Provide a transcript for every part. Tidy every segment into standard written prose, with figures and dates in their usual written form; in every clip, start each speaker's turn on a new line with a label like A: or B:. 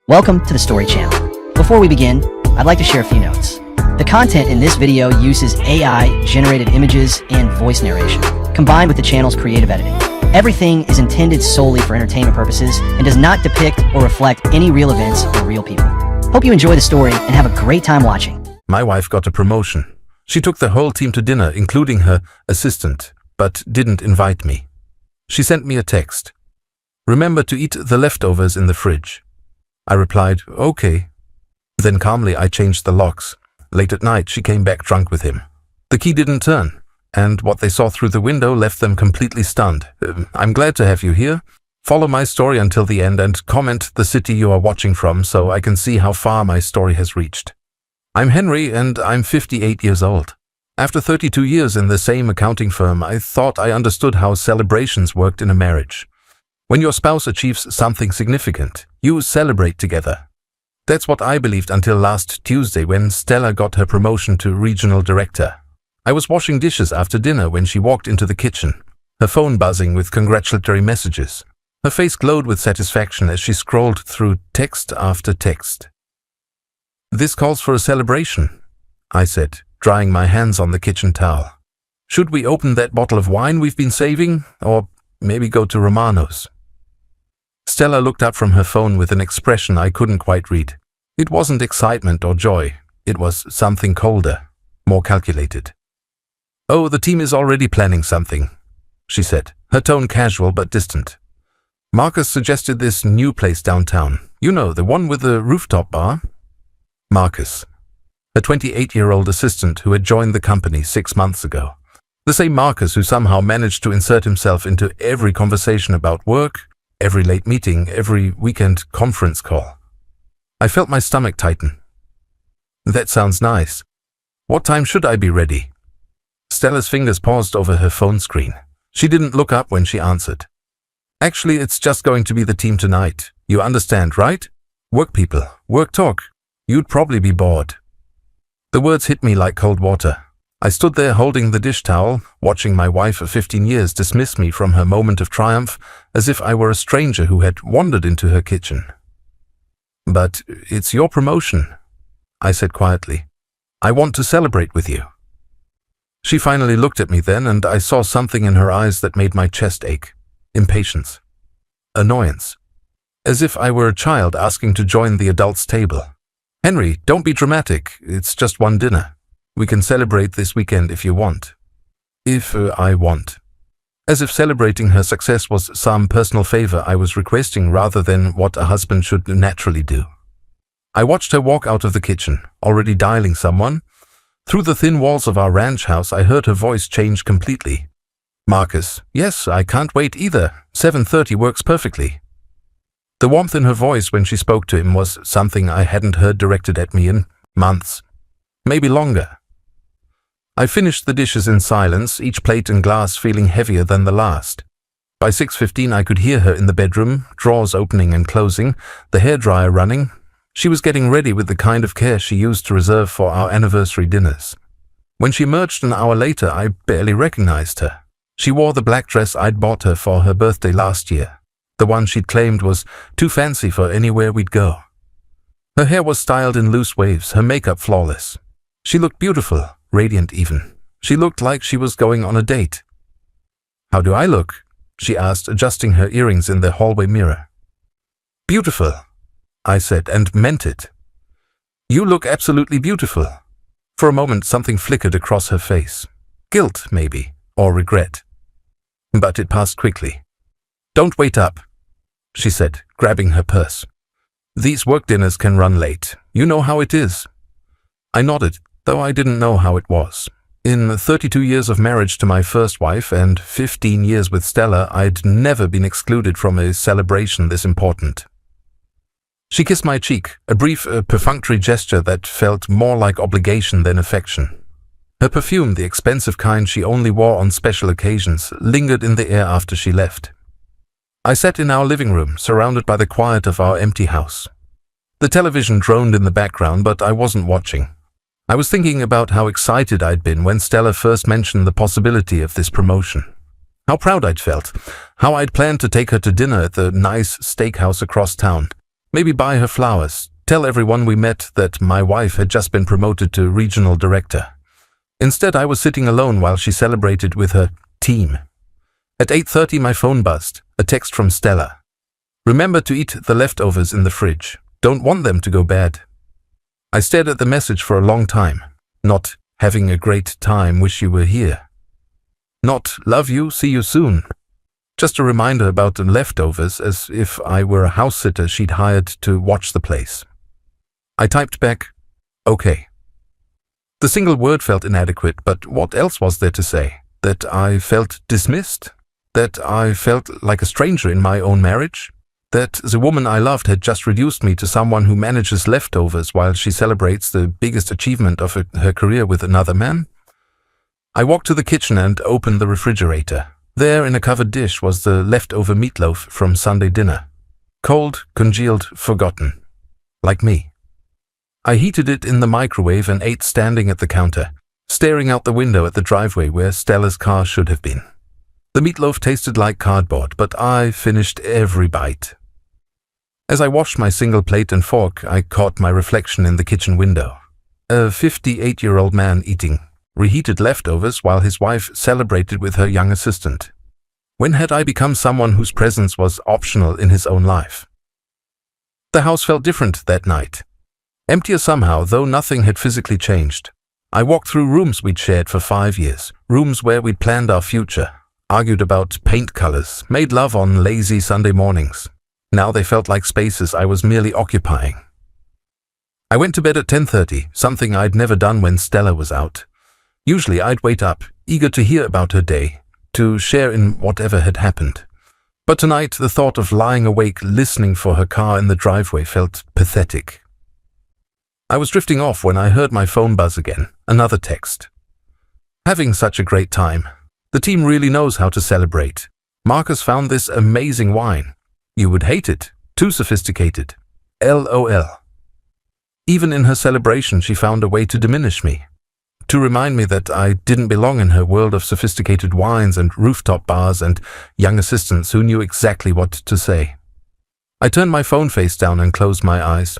A: Welcome to the Story Channel. Before we begin, I'd like to share a few notes. The content in this video uses AI-generated images and voice narration, combined with the channel's creative editing. Everything is intended solely for entertainment purposes and does not depict or reflect any real events or real people. Hope you enjoy the story and have a great time watching.
B: My wife got a promotion. She took the whole team to dinner, including her assistant, but didn't invite me. She sent me a text. "Remember to eat the leftovers in the fridge." I replied, "Okay." Then calmly I changed the locks. Late at night she came back drunk with him. The key didn't turn, and what they saw through the window left them completely stunned. "I'm glad to have you here. Follow my story until the end and comment the city you are watching from so I can see how far my story has reached. I'm Henry and I'm 58 years old. After 32 years in the same accounting firm, I thought I understood how celebrations worked in a marriage. When your spouse achieves something significant, you celebrate together. That's what I believed until last Tuesday when Stella got her promotion to regional director. I was washing dishes after dinner when she walked into the kitchen, her phone buzzing with congratulatory messages. Her face glowed with satisfaction as she scrolled through text after text. "This calls for a celebration," I said, drying my hands on the kitchen towel. "Should we open that bottle of wine we've been saving, or maybe go to Romano's?" Stella looked up from her phone with an expression I couldn't quite read. It wasn't excitement or joy. It was something colder, more calculated. "Oh, the team is already planning something," she said, her tone casual but distant. "Marcus suggested this new place downtown. You know, the one with the rooftop bar?" Marcus, a 28-year-old assistant who had joined the company 6 months ago. The same Marcus who somehow managed to insert himself into every conversation about work, every late meeting, every weekend conference call. I felt my stomach tighten. "That sounds nice. What time should I be ready?" Stella's fingers paused over her phone screen. She didn't look up when she answered. "Actually, it's just going to be the team tonight. You understand, right? Work people, work talk. You'd probably be bored." The words hit me like cold water. I stood there holding the dish towel, watching my wife of 15 years dismiss me from her moment of triumph as if I were a stranger who had wandered into her kitchen. "But it's your promotion," I said quietly. "I want to celebrate with you." She finally looked at me then, and I saw something in her eyes that made my chest ache. Impatience. Annoyance. As if I were a child asking to join the adults' table. "Henry, don't be dramatic. It's just one dinner. We can celebrate this weekend if you want." If I want. As if celebrating her success was some personal favor I was requesting rather than what a husband should naturally do. I watched her walk out of the kitchen, already dialing someone. Through the thin walls of our ranch house, I heard her voice change completely. "Marcus, yes, I can't wait either. 7:30 works perfectly." The warmth in her voice when she spoke to him was something I hadn't heard directed at me in months, maybe longer. I finished the dishes in silence, each plate and glass feeling heavier than the last. By 6:15 I could hear her in the bedroom, drawers opening and closing, the hairdryer running. She was getting ready with the kind of care she used to reserve for our anniversary dinners. When she emerged an hour later, I barely recognized her. She wore the black dress I'd bought her for her birthday last year, the one she'd claimed was too fancy for anywhere we'd go. Her hair was styled in loose waves, her makeup flawless. She looked beautiful. Radiant even. She looked like she was going on a date. "How do I look?" she asked, adjusting her earrings in the hallway mirror. "Beautiful," I said, and meant it. "You look absolutely beautiful." For a moment something flickered across her face. Guilt, maybe, or regret. But it passed quickly. "Don't wait up," she said, grabbing her purse. "These work dinners can run late. You know how it is." I nodded, though I didn't know how it was. In 32 years of marriage to my first wife and 15 years with Stella, I'd never been excluded from a celebration this important. She kissed my cheek, a brief, perfunctory gesture that felt more like obligation than affection. Her perfume, the expensive kind she only wore on special occasions, lingered in the air after she left. I sat in our living room, surrounded by the quiet of our empty house. The television droned in the background, but I wasn't watching. I was thinking about how excited I'd been when Stella first mentioned the possibility of this promotion. How proud I'd felt, how I'd planned to take her to dinner at the nice steakhouse across town. Maybe buy her flowers, tell everyone we met that my wife had just been promoted to regional director. Instead, I was sitting alone while she celebrated with her team. At 8:30 my phone buzzed, a text from Stella. Remember to eat the leftovers in the fridge. Don't want them to go bad. I stared at the message for a long time. Not having a great time, wish you were here. Not love you, see you soon. Just a reminder about the leftovers, as if I were a house sitter she'd hired to watch the place. I typed back, okay. The single word felt inadequate, but what else was there to say? That I felt dismissed? That I felt like a stranger in my own marriage? That the woman I loved had just reduced me to someone who manages leftovers while she celebrates the biggest achievement of her career with another man? I walked to the kitchen and opened the refrigerator. There, in a covered dish, was the leftover meatloaf from Sunday dinner. Cold, congealed, forgotten. Like me. I heated it in the microwave and ate standing at the counter, staring out the window at the driveway where Stella's car should have been. The meatloaf tasted like cardboard, but I finished every bite. As I washed my single plate and fork, I caught my reflection in the kitchen window. A 58-year-old man eating reheated leftovers while his wife celebrated with her young assistant. When had I become someone whose presence was optional in his own life? The house felt different that night. Emptier somehow, though nothing had physically changed. I walked through rooms we'd shared for 5 years, rooms where we'd planned our future, argued about paint colors, made love on lazy Sunday mornings. Now they felt like spaces I was merely occupying. I went to bed at 10:30, something I'd never done when Stella was out. Usually I'd wait up, eager to hear about her day, to share in whatever had happened. But tonight the thought of lying awake listening for her car in the driveway felt pathetic. I was drifting off when I heard my phone buzz again, another text. Having such a great time. The team really knows how to celebrate. Marcus found this amazing wine. You would hate it. Too sophisticated. LOL. Even in her celebration, she found a way to diminish me. To remind me that I didn't belong in her world of sophisticated wines and rooftop bars and young assistants who knew exactly what to say. I turned my phone face down and closed my eyes,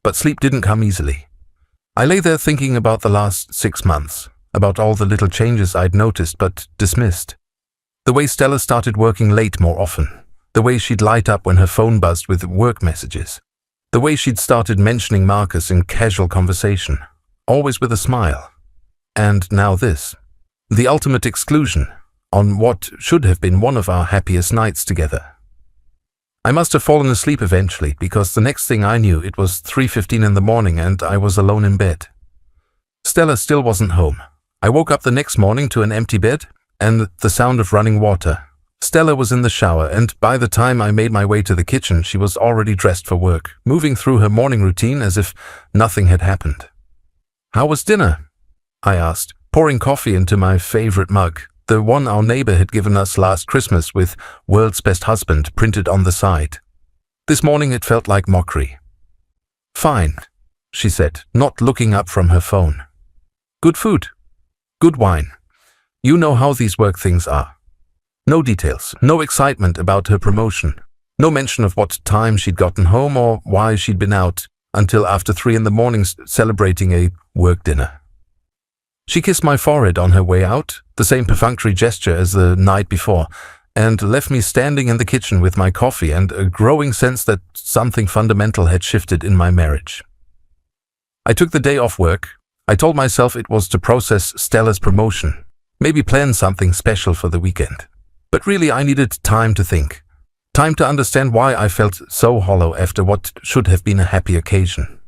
B: but sleep didn't come easily. I lay there thinking about the last 6 months, about all the little changes I'd noticed but dismissed. The way Stella started working late more often, the way she'd light up when her phone buzzed with work messages, the way she'd started mentioning Marcus in casual conversation, always with a smile. And now this, the ultimate exclusion, on what should have been one of our happiest nights together. I must have fallen asleep eventually, because the next thing I knew it was 3:15 in the morning and I was alone in bed. Stella still wasn't home. I woke up the next morning to an empty bed and the sound of running water. Stella was in the shower, and by the time I made my way to the kitchen, she was already dressed for work, moving through her morning routine as if nothing had happened. "How was dinner?" I asked, pouring coffee into my favorite mug, the one our neighbor had given us last Christmas with "World's Best Husband" printed on the side. This morning it felt like mockery. "Fine," she said, not looking up from her phone. "Good food. Good wine. You know how these work things are." No details, no excitement about her promotion, no mention of what time she'd gotten home or why she'd been out until after 3 in the morning celebrating a work dinner. She kissed my forehead on her way out, the same perfunctory gesture as the night before, and left me standing in the kitchen with my coffee and a growing sense that something fundamental had shifted in my marriage. I took the day off work. I told myself it was to process Stella's promotion, maybe plan something special for the weekend. But really I needed time to think, time to understand why I felt so hollow after what should have been a happy occasion.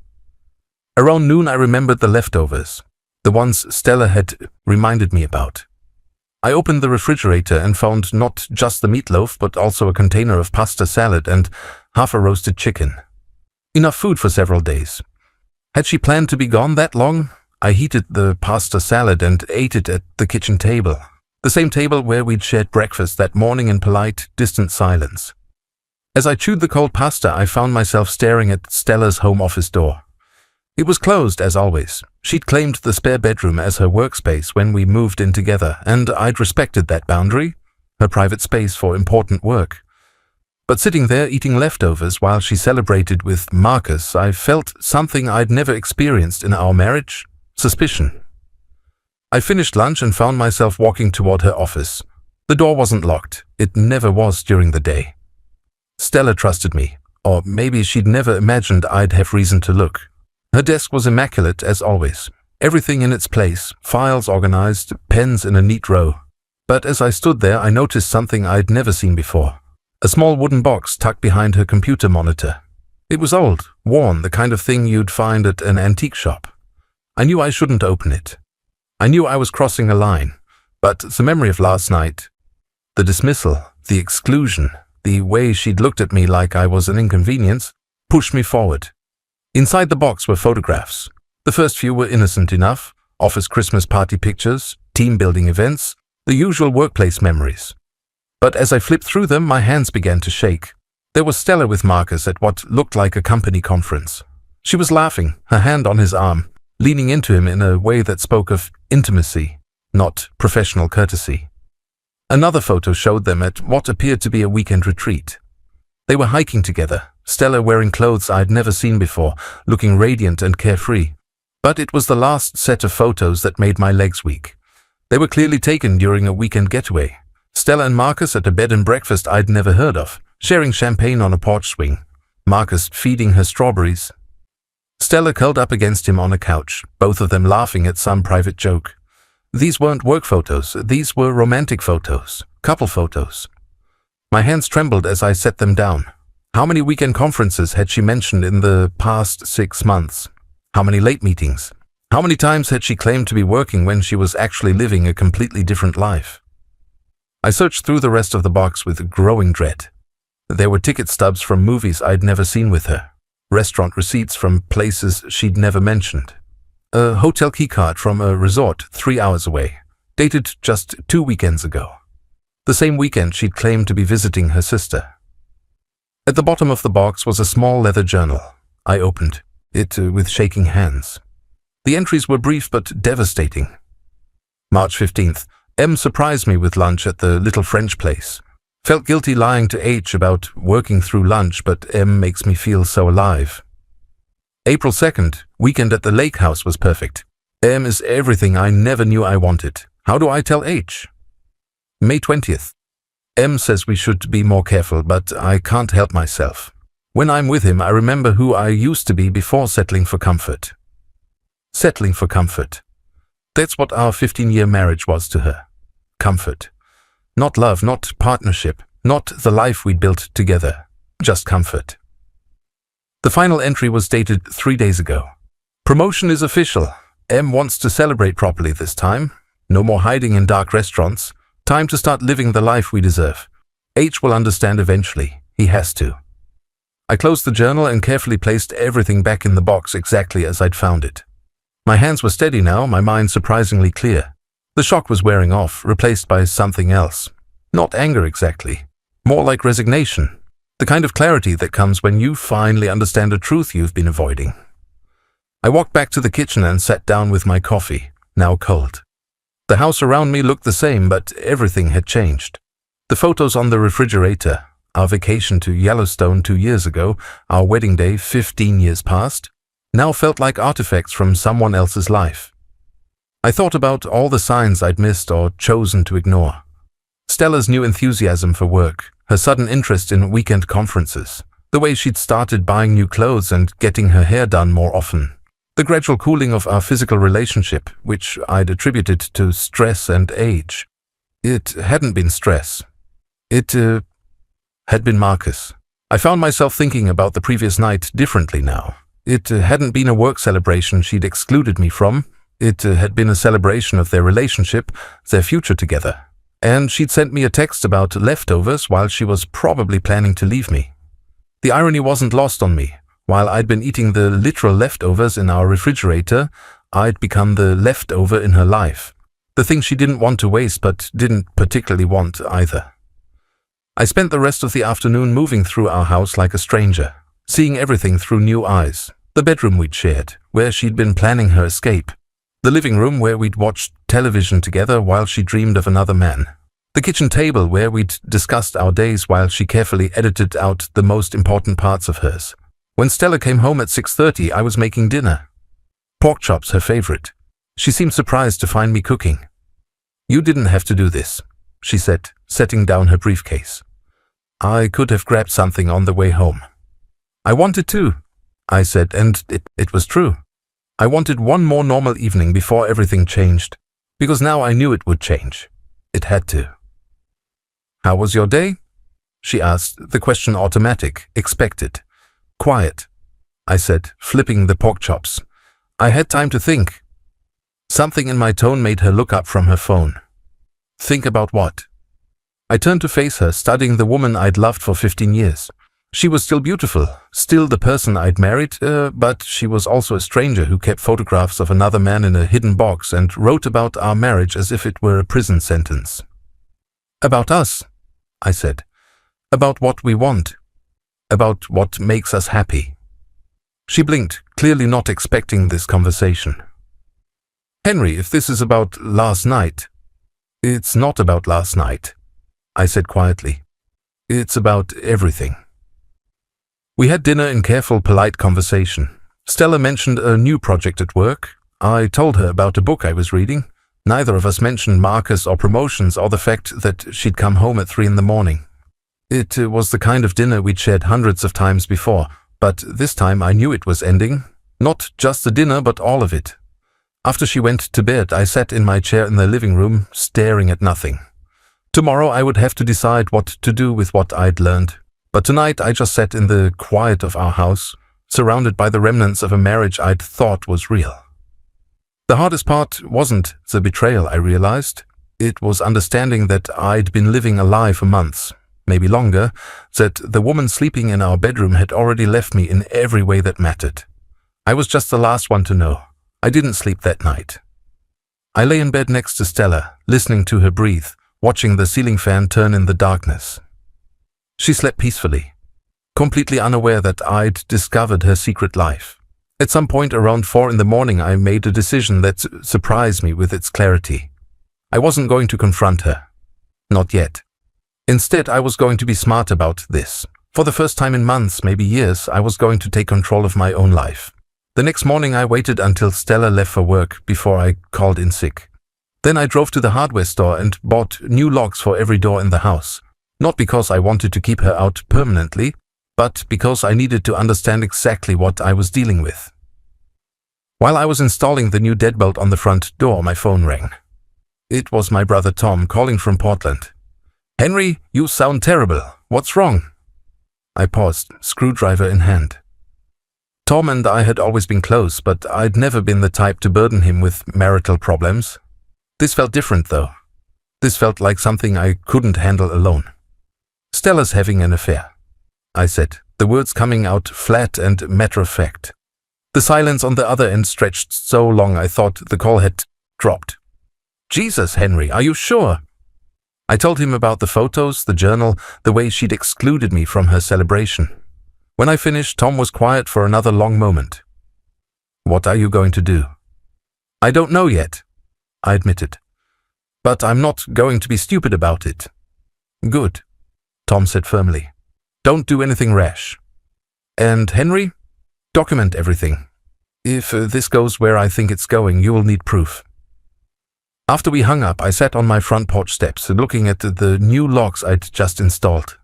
B: Around noon I remembered the leftovers, the ones Stella had reminded me about. I opened the refrigerator and found not just the meatloaf but also a container of pasta salad and half a roasted chicken. Enough food for several days. Had she planned to be gone that long? I heated the pasta salad and ate it at the kitchen table, the same table where we'd shared breakfast that morning in polite, distant silence. As I chewed the cold pasta, I found myself staring at Stella's home office door. It was closed, as always. She'd claimed the spare bedroom as her workspace when we moved in together, and I'd respected that boundary, her private space for important work. But sitting there eating leftovers while she celebrated with Marcus, I felt something I'd never experienced in our marriage: suspicion. I finished lunch and found myself walking toward her office. The door wasn't locked. It never was during the day. Stella trusted me, or maybe she'd never imagined I'd have reason to look. Her desk was immaculate as always. Everything in its place, files organized, pens in a neat row. But as I stood there, I noticed something I'd never seen before. A small wooden box tucked behind her computer monitor. It was old, worn, the kind of thing you'd find at an antique shop. I knew I shouldn't open it. I knew I was crossing a line, but the memory of last night, the dismissal, the exclusion, the way she'd looked at me like I was an inconvenience, pushed me forward. Inside the box were photographs. The first few were innocent enough: office Christmas party pictures, team-building events, the usual workplace memories. But as I flipped through them, my hands began to shake. There was Stella with Marcus at what looked like a company conference. She was laughing, her hand on his arm, leaning into him in a way that spoke of intimacy, not professional courtesy. Another photo showed them at what appeared to be a weekend retreat. They were hiking together, Stella wearing clothes I'd never seen before, looking radiant and carefree. But it was the last set of photos that made my legs weak. They were clearly taken during a weekend getaway. Stella and Marcus at a bed and breakfast I'd never heard of, sharing champagne on a porch swing. Marcus feeding her strawberries. Stella curled up against him on a couch, both of them laughing at some private joke. These weren't work photos, these were romantic photos, couple photos. My hands trembled as I set them down. How many weekend conferences had she mentioned in the past 6 months? How many late meetings? How many times had she claimed to be working when she was actually living a completely different life? I searched through the rest of the box with growing dread. There were ticket stubs from movies I'd never seen with her, restaurant receipts from places she'd never mentioned, a hotel keycard from a resort 3 hours away, dated just 2 weekends ago. The same weekend she'd claimed to be visiting her sister. At the bottom of the box was a small leather journal. I opened it with shaking hands. The entries were brief but devastating. March 15th. M surprised me with lunch at the little French place. Felt guilty lying to H about working through lunch, but M makes me feel so alive. April 2nd. Weekend at the lake house was perfect. M is everything I never knew I wanted. How do I tell H? May 20th. M says we should be more careful, but I can't help myself. When I'm with him, I remember who I used to be before settling for comfort. Settling for comfort. That's what our 15-year marriage was to her. Comfort. Not love, not partnership, not the life we'd built together. Just comfort. The final entry was dated 3 days ago. Promotion is official. M wants to celebrate properly this time. No more hiding in dark restaurants. Time to start living the life we deserve. H will understand eventually. He has to. I closed the journal and carefully placed everything back in the box exactly as I'd found it. My hands were steady now, my mind surprisingly clear. The shock was wearing off, replaced by something else. Not anger exactly. More like resignation. The kind of clarity that comes when you finally understand a truth you've been avoiding. I walked back to the kitchen and sat down with my coffee, now cold. The house around me looked the same, but everything had changed. The photos on the refrigerator, our vacation to Yellowstone 2 years ago, our wedding day 15 years past, now felt like artifacts from someone else's life. I thought about all the signs I'd missed or chosen to ignore. Stella's new enthusiasm for work, her sudden interest in weekend conferences, the way she'd started buying new clothes and getting her hair done more often, the gradual cooling of our physical relationship, which I'd attributed to stress and age. It hadn't been stress. It had been Marcus. I found myself thinking about the previous night differently now. It hadn't been a work celebration she'd excluded me from. It had been a celebration of their relationship, their future together. And she'd sent me a text about leftovers while she was probably planning to leave me. The irony wasn't lost on me. While I'd been eating the literal leftovers in our refrigerator, I'd become the leftover in her life. The thing she didn't want to waste but didn't particularly want either. I spent the rest of the afternoon moving through our house like a stranger, seeing everything through new eyes. The bedroom we'd shared, where she'd been planning her escape. The living room where we'd watched television together while she dreamed of another man. The kitchen table where we'd discussed our days while she carefully edited out the most important parts of hers. When Stella came home at 6:30, I was making dinner. Pork chops, her favorite. She seemed surprised to find me cooking. "You didn't have to do this," she said, setting down her briefcase. "I could have grabbed something on the way home." "I wanted to," I said, and it was true. I wanted one more normal evening before everything changed, because now I knew it would change. It had to. "How was your day?" she asked, the question automatic, expected. "Quiet," I said, flipping the pork chops. I had time to think. Something in my tone made her look up from her phone. "Think about what?" I turned to face her, studying the woman I'd loved for 15 years. She was still beautiful, still the person I'd married, but she was also a stranger who kept photographs of another man in a hidden box and wrote about our marriage as if it were a prison sentence. "About us," I said. "About what we want. About what makes us happy." She blinked, clearly not expecting this conversation. "Henry, if this is about last night..." "It's not about last night," I said quietly. "It's about everything." We had dinner in careful, polite conversation. Stella mentioned a new project at work. I told her about a book I was reading. Neither of us mentioned Marcus or promotions or the fact that she'd come home at 3 in the morning. It was the kind of dinner we'd shared hundreds of times before, but this time I knew it was ending. Not just the dinner, but all of it. After she went to bed, I sat in my chair in the living room, staring at nothing. Tomorrow I would have to decide what to do with what I'd learned. But tonight I just sat in the quiet of our house, surrounded by the remnants of a marriage I'd thought was real. The hardest part wasn't the betrayal, I realized. It was understanding that I'd been living a lie for months, maybe longer, that the woman sleeping in our bedroom had already left me in every way that mattered. I was just the last one to know. I didn't sleep that night. I lay in bed next to Stella, listening to her breathe, watching the ceiling fan turn in the darkness. She slept peacefully, completely unaware that I'd discovered her secret life. At some point around 4 in the morning, I made a decision that surprised me with its clarity. I wasn't going to confront her. Not yet. Instead, I was going to be smart about this. For the first time in months, maybe years, I was going to take control of my own life. The next morning, I waited until Stella left for work before I called in sick. Then I drove to the hardware store and bought new locks for every door in the house. Not because I wanted to keep her out permanently, but because I needed to understand exactly what I was dealing with. While I was installing the new deadbolt on the front door, my phone rang. It was my brother Tom calling from Portland. "Henry, you sound terrible. What's wrong?" I paused, screwdriver in hand. Tom and I had always been close, but I'd never been the type to burden him with marital problems. This felt different, though. This felt like something I couldn't handle alone. "Stella's having an affair," I said, the words coming out flat and matter-of-fact. The silence on the other end stretched so long I thought the call had dropped. "Jesus, Henry, are you sure?" I told him about the photos, the journal, the way she'd excluded me from her celebration. When I finished, Tom was quiet for another long moment. "What are you going to do?" "I don't know yet," I admitted. "But I'm not going to be stupid about it." "Good," Tom said firmly. "Don't do anything rash. And Henry, document everything. If this goes where I think it's going, you will need proof." After we hung up, I sat on my front porch steps, looking at the new locks I'd just installed.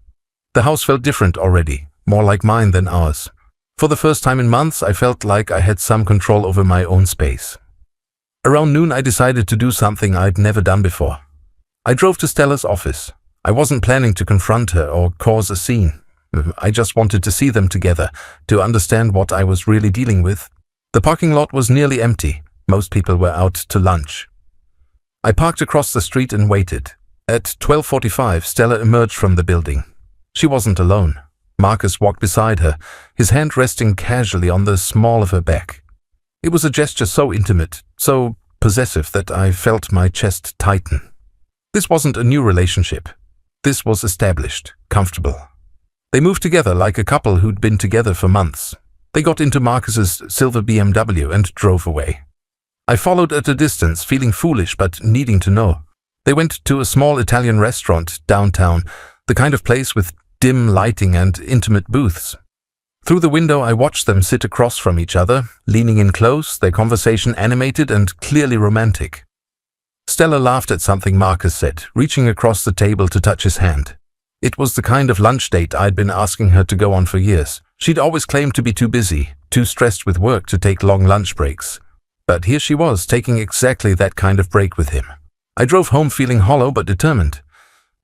B: The house felt different already, more like mine than ours. For the first time in months, I felt like I had some control over my own space. Around noon, I decided to do something I'd never done before. I drove to Stella's office. I wasn't planning to confront her or cause a scene. I just wanted to see them together, to understand what I was really dealing with. The parking lot was nearly empty. Most people were out to lunch. I parked across the street and waited. At 12:45, Stella emerged from the building. She wasn't alone. Marcus walked beside her, his hand resting casually on the small of her back. It was a gesture so intimate, so possessive that I felt my chest tighten. This wasn't a new relationship. This was established, comfortable. They moved together like a couple who'd been together for months. They got into Marcus's silver BMW and drove away. I followed at a distance, feeling foolish but needing to know. They went to a small Italian restaurant downtown, the kind of place with dim lighting and intimate booths. Through the window, I watched them sit across from each other, leaning in close, their conversation animated and clearly romantic. Stella laughed at something Marcus said, reaching across the table to touch his hand. It was the kind of lunch date I'd been asking her to go on for years. She'd always claimed to be too busy, too stressed with work to take long lunch breaks. But here she was, taking exactly that kind of break with him. I drove home feeling hollow but determined.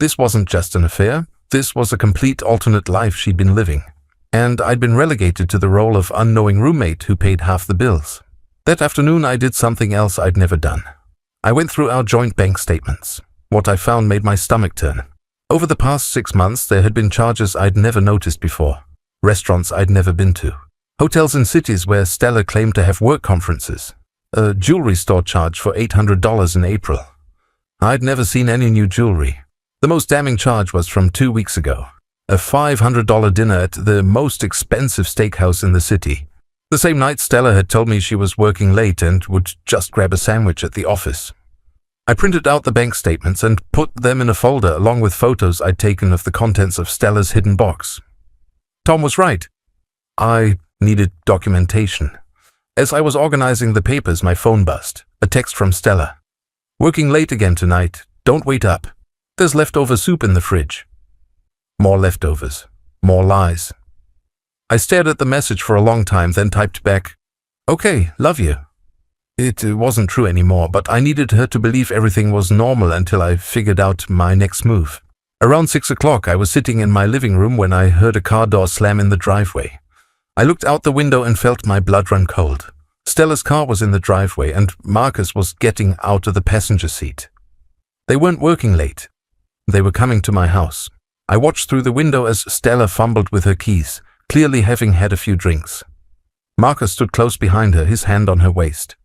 B: This wasn't just an affair. This was a complete alternate life she'd been living. And I'd been relegated to the role of unknowing roommate who paid half the bills. That afternoon, I did something else I'd never done. I went through our joint bank statements. What I found made my stomach turn. Over the past 6 months, there had been charges I'd never noticed before. Restaurants I'd never been to. Hotels in cities where Stella claimed to have work conferences. A jewelry store charge for $800 in April. I'd never seen any new jewelry. The most damning charge was from 2 weeks ago. A $500 dinner at the most expensive steakhouse in the city. The same night, Stella had told me she was working late and would just grab a sandwich at the office. I printed out the bank statements and put them in a folder along with photos I'd taken of the contents of Stella's hidden box. Tom was right. I needed documentation. As I was organizing the papers, my phone buzzed. A text from Stella. "Working late again tonight. Don't wait up. There's leftover soup in the fridge." More leftovers. More lies. I stared at the message for a long time, then typed back, "Okay, love you." It wasn't true anymore, but I needed her to believe everything was normal until I figured out my next move. Around 6 o'clock, I was sitting in my living room when I heard a car door slam in the driveway. I looked out the window and felt my blood run cold. Stella's car was in the driveway, and Marcus was getting out of the passenger seat. They weren't working late. They were coming to my house. I watched through the window as Stella fumbled with her keys, clearly having had a few drinks. Marcus stood close behind her, his hand on her waist.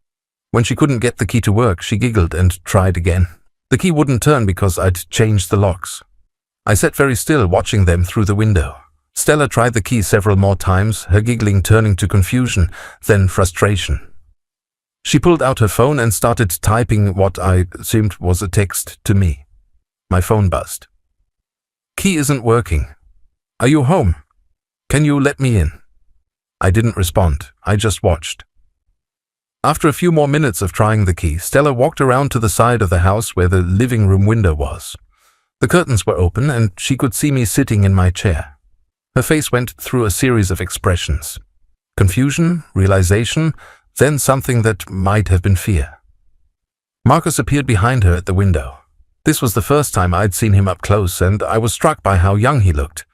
B: When she couldn't get the key to work, she giggled and tried again. The key wouldn't turn because I'd changed the locks. I sat very still, watching them through the window. Stella tried the key several more times, her giggling turning to confusion, then frustration. She pulled out her phone and started typing what I assumed was a text to me. My phone buzzed. "Key isn't working. Are you home? Can you let me in?" I didn't respond. I just watched. After a few more minutes of trying the key, Stella walked around to the side of the house where the living room window was. The curtains were open and she could see me sitting in my chair. Her face went through a series of expressions. Confusion, realization, then something that might have been fear. Marcus appeared behind her at the window. This was the first time I'd seen him up close, and I was struck by how young he looked.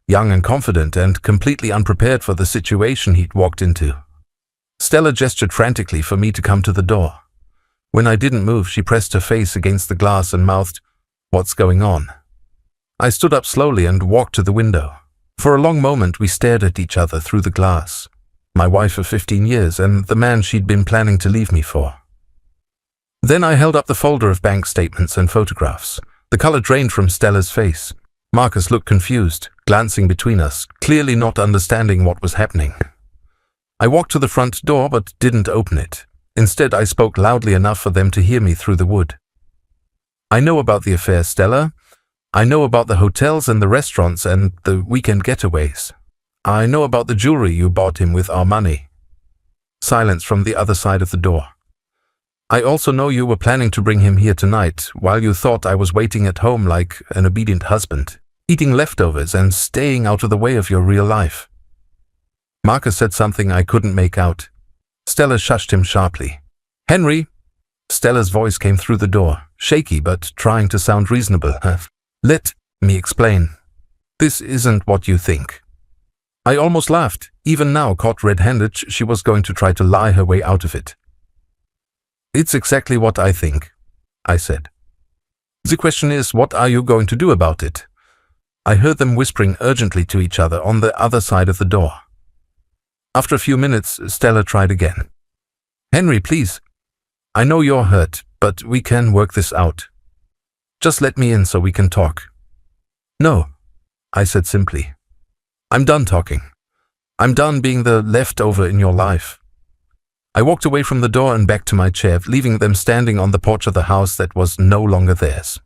B: Young and confident and completely unprepared for the situation he'd walked into. Stella gestured frantically for me to come to the door. When I didn't move, she pressed her face against the glass and mouthed, "What's going on?" I stood up slowly and walked to the window. For a long moment, we stared at each other through the glass. My wife of 15 years and the man she'd been planning to leave me for. Then I held up the folder of bank statements and photographs. The color drained from Stella's face. Marcus looked confused, glancing between us, clearly not understanding what was happening. I walked to the front door but didn't open it. Instead, I spoke loudly enough for them to hear me through the wood. "I know about the affair, Stella. I know about the hotels and the restaurants and the weekend getaways. I know about the jewelry you bought him with our money." Silence from the other side of the door. "I also know you were planning to bring him here tonight, while you thought I was waiting at home like an obedient husband, eating leftovers and staying out of the way of your real life." Marcus said something I couldn't make out. Stella shushed him sharply. "Henry!" Stella's voice came through the door, shaky but trying to sound reasonable. "Let me explain. This isn't what you think." I almost laughed. Even now, caught red-handed, she was going to try to lie her way out of it. "It's exactly what I think," I said. "The question is, what are you going to do about it?" I heard them whispering urgently to each other on the other side of the door. After a few minutes, Stella tried again. "Henry, please. I know you're hurt, but we can work this out. Just let me in so we can talk." "No," I said simply. "I'm done talking. I'm done being the leftover in your life. I walked away from the door and back to my chair, leaving them standing on the porch of the house that was no longer theirs.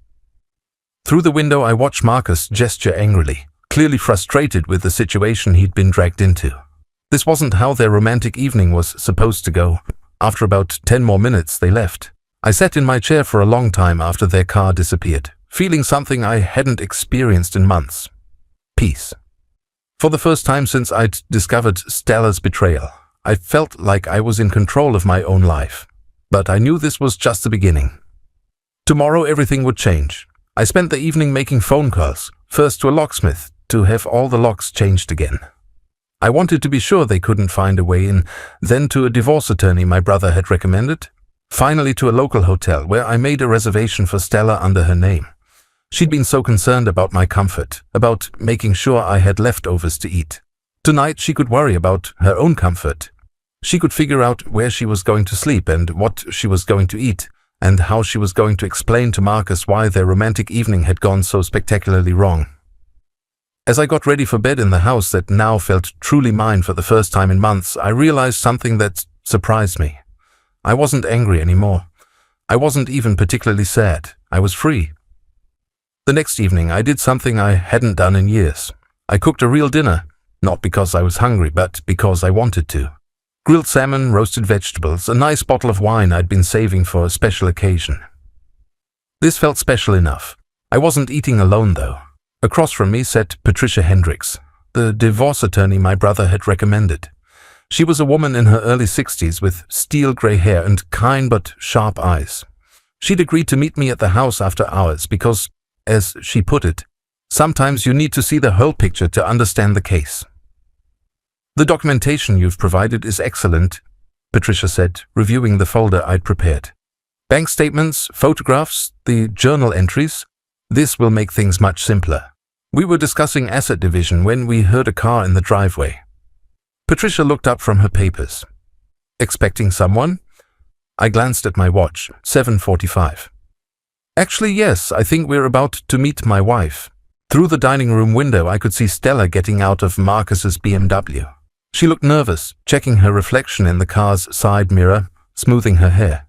B: Through the window, I watched Marcus gesture angrily, clearly frustrated with the situation he'd been dragged into. This wasn't how their romantic evening was supposed to go. After about 10 more minutes, they left. I sat in my chair for a long time after their car disappeared, feeling something I hadn't experienced in months. Peace. For the first time since I'd discovered Stella's betrayal, I felt like I was in control of my own life. But I knew this was just the beginning. Tomorrow everything would change. I spent the evening making phone calls, first to a locksmith, to have all the locks changed again. I wanted to be sure they couldn't find a way in, then to a divorce attorney my brother had recommended, finally to a local hotel where I made a reservation for Stella under her name. She'd been so concerned about my comfort, about making sure I had leftovers to eat. Tonight she could worry about her own comfort. She could figure out where she was going to sleep and what she was going to eat, and how she was going to explain to Marcus why their romantic evening had gone so spectacularly wrong. As I got ready for bed in the house that now felt truly mine for the first time in months, I realized something that surprised me. I wasn't angry anymore. I wasn't even particularly sad. I was free. The next evening, I did something I hadn't done in years. I cooked a real dinner, not because I was hungry, but because I wanted to. Grilled salmon, roasted vegetables, a nice bottle of wine I'd been saving for a special occasion. This felt special enough. I wasn't eating alone, though. Across from me sat Patricia Hendricks, the divorce attorney my brother had recommended. She was a woman in her early 60s with steel grey hair and kind but sharp eyes. She'd agreed to meet me at the house after hours because, as she put it, sometimes you need to see the whole picture to understand the case. "The documentation you've provided is excellent," Patricia said, reviewing the folder I'd prepared. "Bank statements, photographs, the journal entries. This will make things much simpler. We were discussing asset division when we heard a car in the driveway." Patricia looked up from her papers. "Expecting someone?" I glanced at my watch, 7:45. "Actually, yes, I think we're about to meet my wife." Through the dining room window, I could see Stella getting out of Marcus's BMW. She looked nervous, checking her reflection in the car's side mirror, smoothing her hair.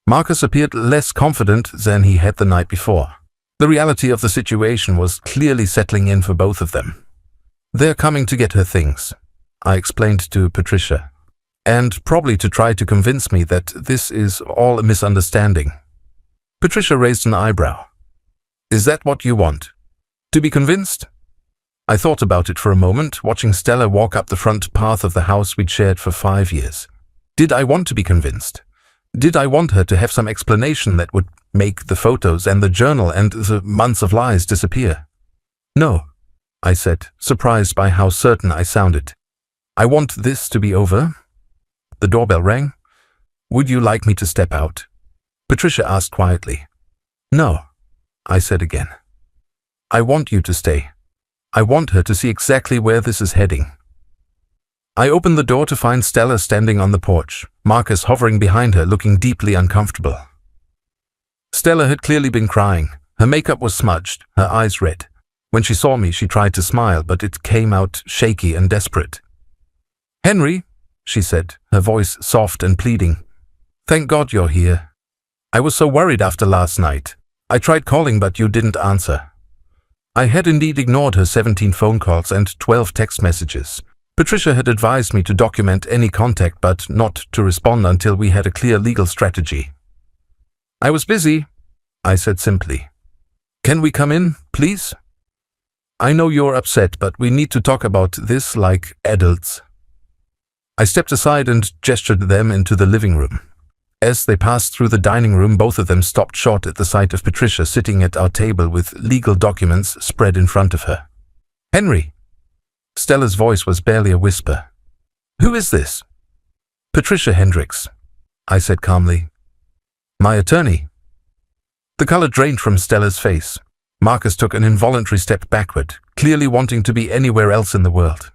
B: Marcus appeared less confident than he had the night before. The reality of the situation was clearly settling in for both of them. "They're coming to get her things," I explained to Patricia, "and probably to try to convince me that this is all a misunderstanding." Patricia raised an eyebrow. "Is that what you want? To be convinced?" I thought about it for a moment, watching Stella walk up the front path of the house we'd shared for 5 years. Did I want to be convinced? Did I want her to have some explanation that would make the photos and the journal and the months of lies disappear? "No," I said, surprised by how certain I sounded. "I want this to be over." The doorbell rang. "Would you like me to step out?" Patricia asked quietly. "No," I said again. "I want you to stay. I want her to see exactly where this is heading." I opened the door to find Stella standing on the porch, Marcus hovering behind her, looking deeply uncomfortable. Stella had clearly been crying. Her makeup was smudged, her eyes red. When she saw me, she tried to smile, but it came out shaky and desperate. "Henry," she said, her voice soft and pleading. "Thank God you're here. I was so worried after last night. I tried calling, but you didn't answer." I had indeed ignored her 17 phone calls and 12 text messages. Patricia had advised me to document any contact but not to respond until we had a clear legal strategy. "I was busy," I said simply. "Can we come in, please? I know you're upset, but we need to talk about this like adults." I stepped aside and gestured them into the living room. As they passed through the dining room, both of them stopped short at the sight of Patricia sitting at our table with legal documents spread in front of her. "Henry!" Stella's voice was barely a whisper. "Who is this?" "Patricia Hendricks," I said calmly. "My attorney." The color drained from Stella's face. Marcus took an involuntary step backward, clearly wanting to be anywhere else in the world.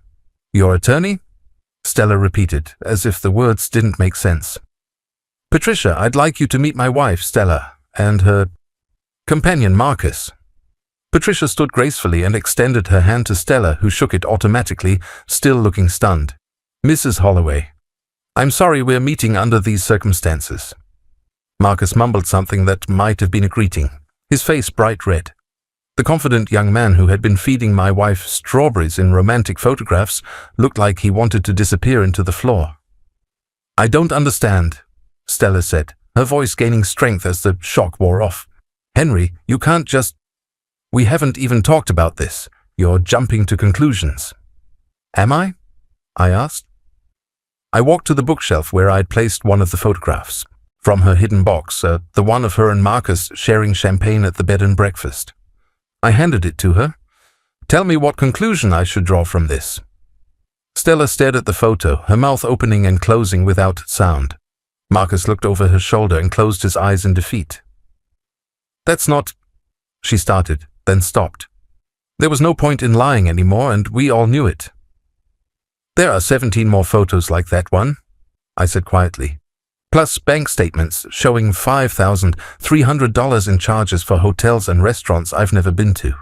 B: "Your attorney?" Stella repeated, as if the words didn't make sense. "Patricia, I'd like you to meet my wife, Stella, and her companion, Marcus." Patricia stood gracefully and extended her hand to Stella, who shook it automatically, still looking stunned. "Mrs. Holloway." I'm sorry we're meeting under these circumstances. Marcus mumbled something that might have been a greeting, his face bright red. The confident young man who had been feeding my wife strawberries in romantic photographs looked like he wanted to disappear into the floor. I don't understand, Stella said, her voice gaining strength as the shock wore off. Henry, you can't just... We haven't even talked about this. You're jumping to conclusions. Am I? I asked. I walked to the bookshelf where I'd placed one of the photographs. From her hidden box, the one of her and Marcus sharing champagne at the bed and breakfast. I handed it to her. Tell me what conclusion I should draw from this. Stella stared at the photo, her mouth opening and closing without sound. Marcus looked over her shoulder and closed his eyes in defeat. That's not... She started, then stopped. There was no point in lying anymore, and we all knew it. There are 17 more photos like that one, I said quietly. Plus bank statements showing $5,300 in charges for hotels and restaurants I've never been to.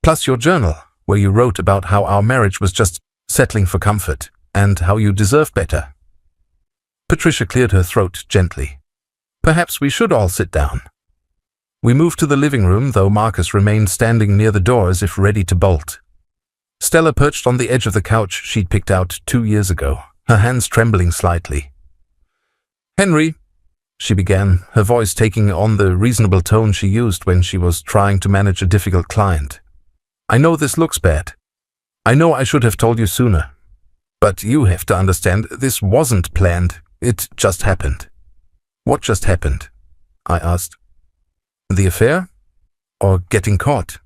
B: Plus your journal, where you wrote about how our marriage was just settling for comfort, and how you deserve better. Patricia cleared her throat gently. Perhaps we should all sit down. We moved to the living room, though Marcus remained standing near the door as if ready to bolt. Stella perched on the edge of the couch she'd picked out 2 years ago, her hands trembling slightly. Henry, she began, her voice taking on the reasonable tone she used when she was trying to manage a difficult client. I know this looks bad. I know I should have told you sooner. But you have to understand, this wasn't planned. It just happened. What just happened? I asked. The affair? Or getting caught?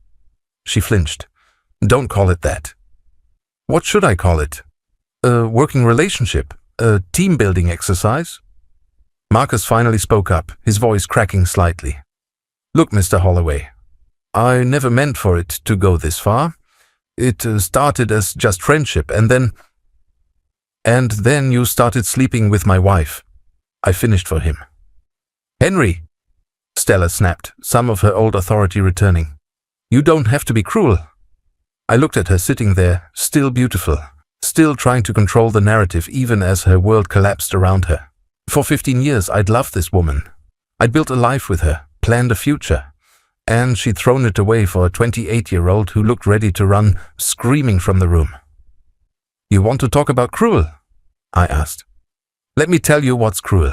B: She flinched. Don't call it that. What should I call it? A working relationship? A team-building exercise? Marcus finally spoke up, his voice cracking slightly. Look, Mr. Holloway, I never meant for it to go this far. It started as just friendship, and then you started sleeping with my wife. I finished for him. Henry, Stella snapped, some of her old authority returning. You don't have to be cruel. I looked at her sitting there, still beautiful, still trying to control the narrative even as her world collapsed around her. For 15 years, I'd loved this woman. I'd built a life with her, planned a future, and she'd thrown it away for a 28-year-old who looked ready to run screaming from the room. You want to talk about cruel? I asked. Let me tell you what's cruel.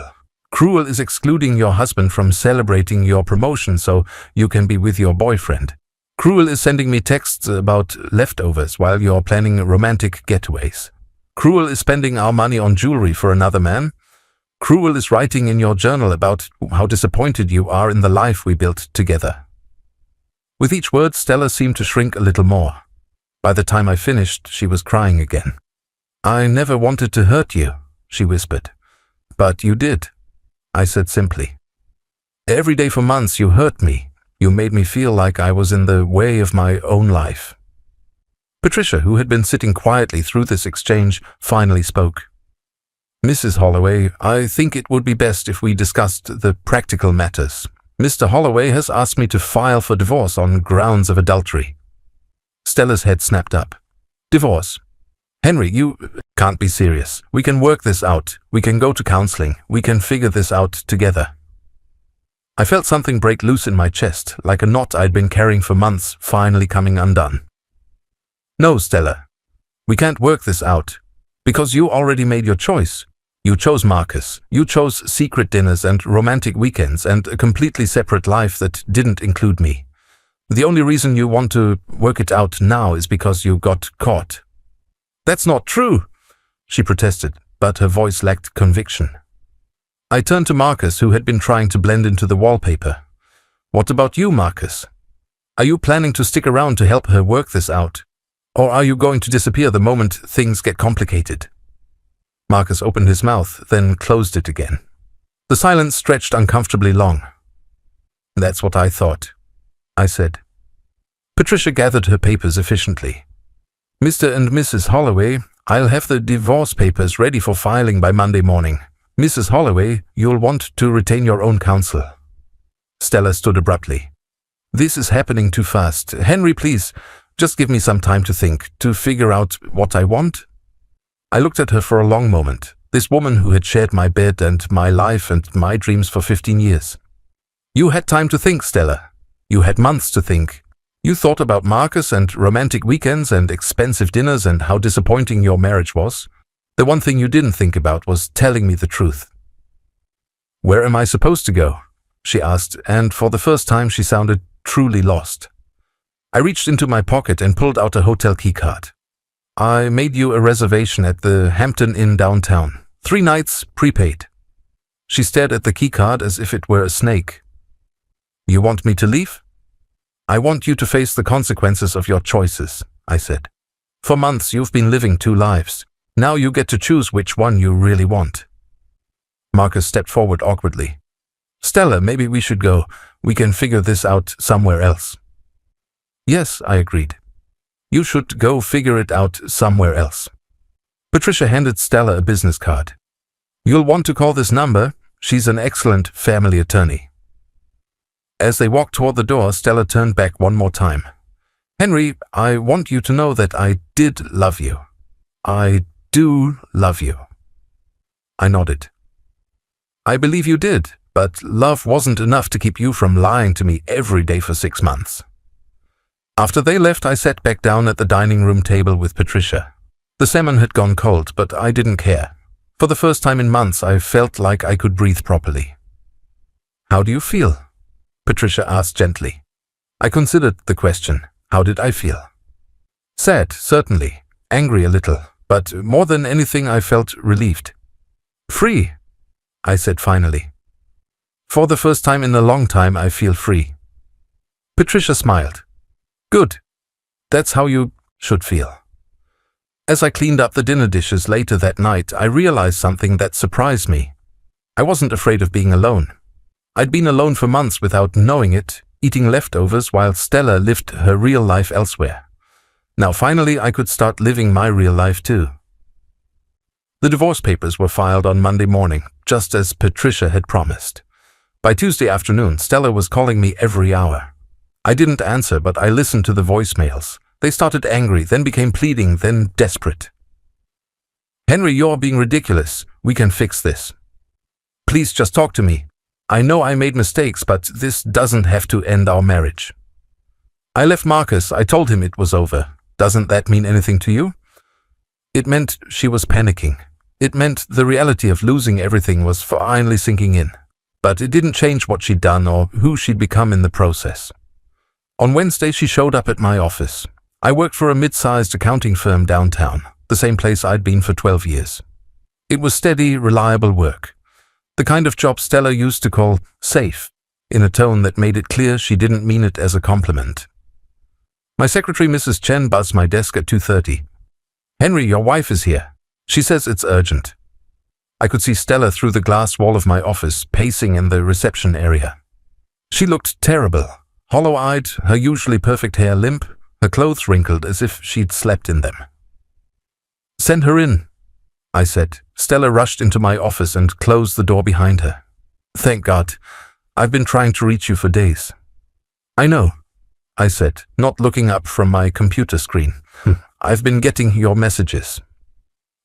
B: Cruel is excluding your husband from celebrating your promotion so you can be with your boyfriend. Cruel is sending me texts about leftovers while you're planning romantic getaways. Cruel is spending our money on jewelry for another man. Cruel is writing in your journal about how disappointed you are in the life we built together. With each word, Stella seemed to shrink a little more. By the time I finished, she was crying again. I never wanted to hurt you, she whispered. But you did, I said simply. Every day for months you hurt me. You made me feel like I was in the way of my own life. Patricia, who had been sitting quietly through this exchange, finally spoke. Mrs. Holloway, I think it would be best if we discussed the practical matters. Mr. Holloway has asked me to file for divorce on grounds of adultery. Stella's head snapped up. Divorce? Henry, you can't be serious. We can work this out. We can go to counseling. We can figure this out together. I felt something break loose in my chest, like a knot I'd been carrying for months finally coming undone. No, Stella. We can't work this out. Because you already made your choice. You chose Marcus. You chose secret dinners and romantic weekends and a completely separate life that didn't include me. The only reason you want to work it out now is because you got caught. That's not true, she protested, but her voice lacked conviction. I turned to Marcus, who had been trying to blend into the wallpaper. What about you, Marcus? Are you planning to stick around to help her work this out? Or are you going to disappear the moment things get complicated? Marcus opened his mouth, then closed it again. The silence stretched uncomfortably long. That's what I thought, I said. Patricia gathered her papers efficiently. Mr. and Mrs. Holloway, I'll have the divorce papers ready for filing by Monday morning. Mrs. Holloway, you'll want to retain your own counsel. Stella stood abruptly. This is happening too fast. Henry, please, just give me some time to think, to figure out what I want. I looked at her for a long moment. This woman who had shared my bed and my life and my dreams for 15 years. You had time to think, Stella. You had months to think. You thought about Marcus and romantic weekends and expensive dinners and how disappointing your marriage was. The one thing you didn't think about was telling me the truth. Where am I supposed to go? She asked, and for the first time she sounded truly lost. I reached into my pocket and pulled out a hotel keycard. I made you a reservation at the Hampton Inn downtown. 3 nights, prepaid. She stared at the keycard as if it were a snake. You want me to leave? I want you to face the consequences of your choices, I said. For months you've been living 2 lives. Now you get to choose which one you really want. Marcus stepped forward awkwardly. Stella, maybe we should go. We can figure this out somewhere else. Yes, I agreed. You should go figure it out somewhere else. Patricia handed Stella a business card. You'll want to call this number. She's an excellent family attorney. As they walked toward the door, Stella turned back one more time. Henry, I want you to know that I did love you. I do love you. I nodded. I believe you did, but love wasn't enough to keep you from lying to me every day for 6 months. After they left, I sat back down at the dining room table with Patricia. The salmon had gone cold, but I didn't care. For the first time in months, I felt like I could breathe properly. How do you feel? Patricia asked gently. I considered the question. How did I feel? Sad, certainly. Angry a little. But more than anything, I felt relieved. Free, I said finally. For the first time in a long time, I feel free. Patricia smiled. Good. That's how you should feel. As I cleaned up the dinner dishes later that night, I realized something that surprised me. I wasn't afraid of being alone. I'd been alone for months without knowing it, eating leftovers while Stella lived her real life elsewhere. Now finally I could start living my real life too. The divorce papers were filed on Monday morning, just as Patricia had promised. By Tuesday afternoon, Stella was calling me every hour. I didn't answer, but I listened to the voicemails. They started angry, then became pleading, then desperate. Henry, you're being ridiculous. We can fix this. Please just talk to me. I know I made mistakes, but this doesn't have to end our marriage. I left Marcus. I told him it was over. Doesn't that mean anything to you? It meant she was panicking. It meant the reality of losing everything was finally sinking in. But it didn't change what she'd done or who she'd become in the process. On Wednesday, she showed up at my office. I worked for a mid-sized accounting firm downtown, the same place I'd been for 12 years. It was steady, reliable work. The kind of job Stella used to call safe, in a tone that made it clear she didn't mean it as a compliment. My secretary, Mrs. Chen, buzzed my desk at 2:30. Henry, your wife is here. She says it's urgent. I could see Stella through the glass wall of my office, pacing in the reception area. She looked terrible. Hollow-eyed, her usually perfect hair limp, her clothes wrinkled as if she'd slept in them. Send her in, I said. Stella rushed into my office and closed the door behind her. Thank God. I've been trying to reach you for days. I know, I said, not looking up from my computer screen. I've been getting your messages.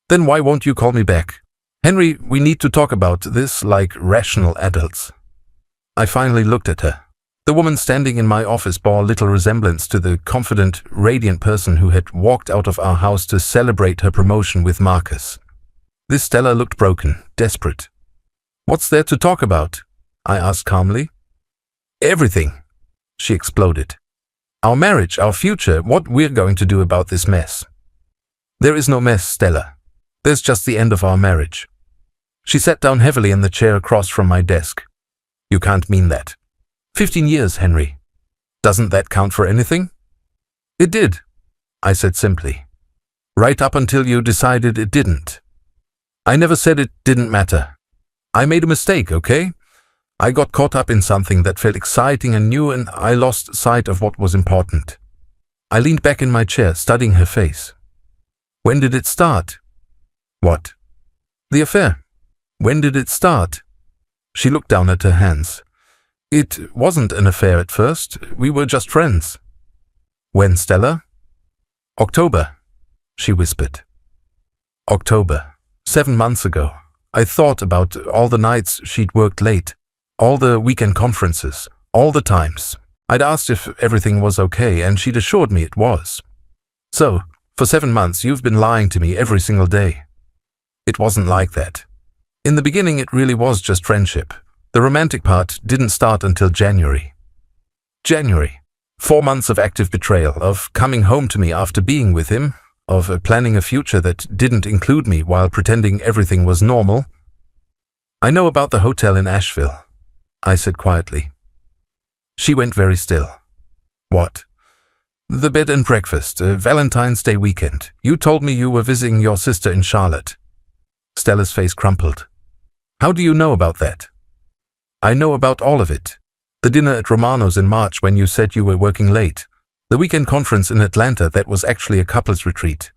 B: Then why won't you call me back? Henry, we need to talk about this like rational adults. I finally looked at her. The woman standing in my office bore little resemblance to the confident, radiant person who had walked out of our house to celebrate her promotion with Marcus. This Stella looked broken, desperate. What's there to talk about? I asked calmly. Everything, she exploded. Our marriage, our future, what we're going to do about this mess. There is no mess, Stella. There's just the end of our marriage. She sat down heavily in the chair across from my desk. You can't mean that. 15 years, Henry. Doesn't that count for anything? It did, I said simply. Right up until you decided it didn't. I never said it didn't matter. I made a mistake, okay? I got caught up in something that felt exciting and new, and I lost sight of what was important. I leaned back in my chair, studying her face. When did it start? What? The affair. When did it start? She looked down at her hands. It wasn't an affair at first. We were just friends. When, Stella? October, she whispered. October, 7 months ago. I thought about all the nights she'd worked late, all the weekend conferences, all the times. I'd asked if everything was okay, and she'd assured me it was. So, for 7 months, you've been lying to me every single day. It wasn't like that. In the beginning, it really was just friendship. The romantic part didn't start until January. January. 4 months of active betrayal, of coming home to me after being with him, of planning a future that didn't include me while pretending everything was normal. I know about the hotel in Asheville, I said quietly. She went very still. What? The bed and breakfast, a Valentine's Day weekend. You told me you were visiting your sister in Charlotte. Stella's face crumpled. How do you know about that? I know about all of it. The dinner at Romano's in March when you said you were working late. The weekend conference in Atlanta that was actually a couple's retreat.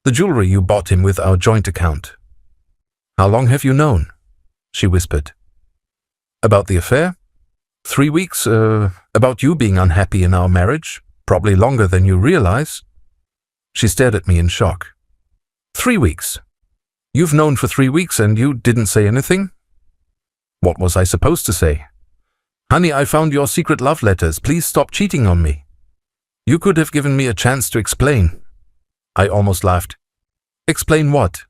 B: The jewelry you bought him with our joint account. How long have you known? She whispered. About the affair? 3 weeks, about you being unhappy in our marriage. Probably longer than you realize. She stared at me in shock. 3 weeks? You've known for 3 weeks and you didn't say anything? What was I supposed to say? Honey, I found your secret love letters. Please stop cheating on me. You could have given me a chance to explain. I almost laughed. Explain what?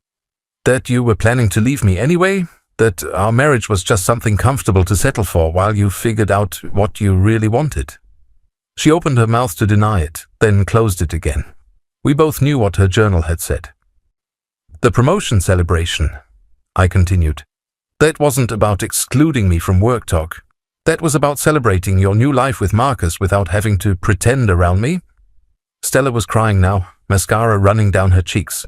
B: That you were planning to leave me anyway? That our marriage was just something comfortable to settle for while you figured out what you really wanted? She opened her mouth to deny it, then closed it again. We both knew what her journal had said. The promotion celebration, I continued. That wasn't about excluding me from work talk. That was about celebrating your new life with Marcus without having to pretend around me. Stella was crying now, mascara running down her cheeks.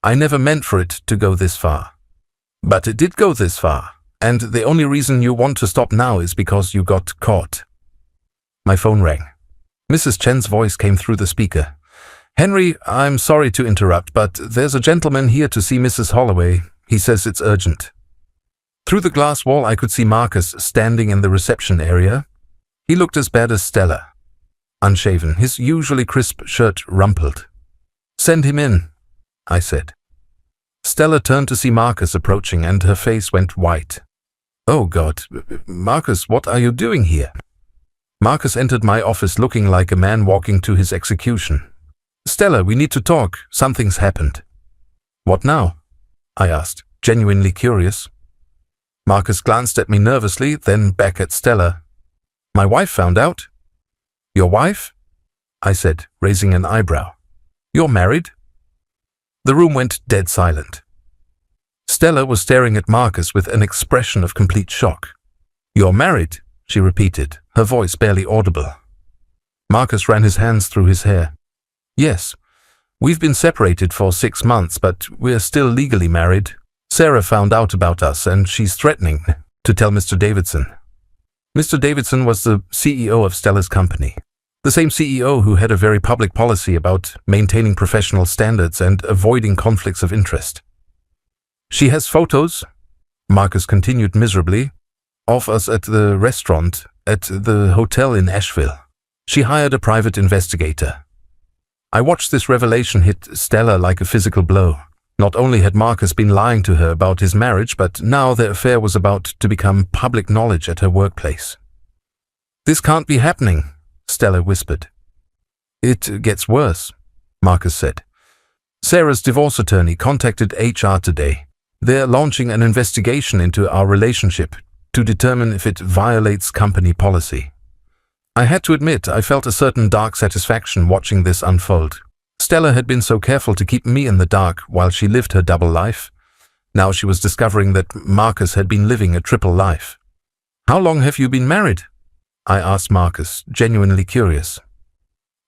B: I never meant for it to go this far. But it did go this far, and the only reason you want to stop now is because you got caught. My phone rang. Mrs. Chen's voice came through the speaker. Henry, I'm sorry to interrupt, but there's a gentleman here to see Mrs. Holloway. He says it's urgent. Through the glass wall, I could see Marcus standing in the reception area. He looked as bad as Stella. Unshaven, his usually crisp shirt rumpled. Send him in, I said. Stella turned to see Marcus approaching, and her face went white. Oh God, Marcus, what are you doing here? Marcus entered my office looking like a man walking to his execution. Stella, we need to talk. Something's happened. What now? I asked, genuinely curious. Marcus glanced at me nervously, then back at Stella. My wife found out? Your wife? I said, raising an eyebrow. You're married? The room went dead silent. Stella was staring at Marcus with an expression of complete shock. You're married, she repeated, her voice barely audible. Marcus ran his hands through his hair. Yes, we've been separated for 6 months, but we're still legally married. Sarah found out about us and she's threatening to tell Mr. Davidson. Mr. Davidson was the CEO of Stella's company. The same CEO who had a very public policy about maintaining professional standards and avoiding conflicts of interest. She has photos, Marcus continued miserably, of us at the restaurant, at the hotel in Asheville. She hired a private investigator. I watched this revelation hit Stella like a physical blow. Not only had Marcus been lying to her about his marriage, but now their affair was about to become public knowledge at her workplace. This can't be happening, Stella whispered. It gets worse, Marcus said. Sarah's divorce attorney contacted HR today. They're launching an investigation into our relationship to determine if it violates company policy. I had to admit I felt a certain dark satisfaction watching this unfold. Stella had been so careful to keep me in the dark while she lived her double life. Now she was discovering that Marcus had been living a triple life. How long have you been married? I asked Marcus, genuinely curious.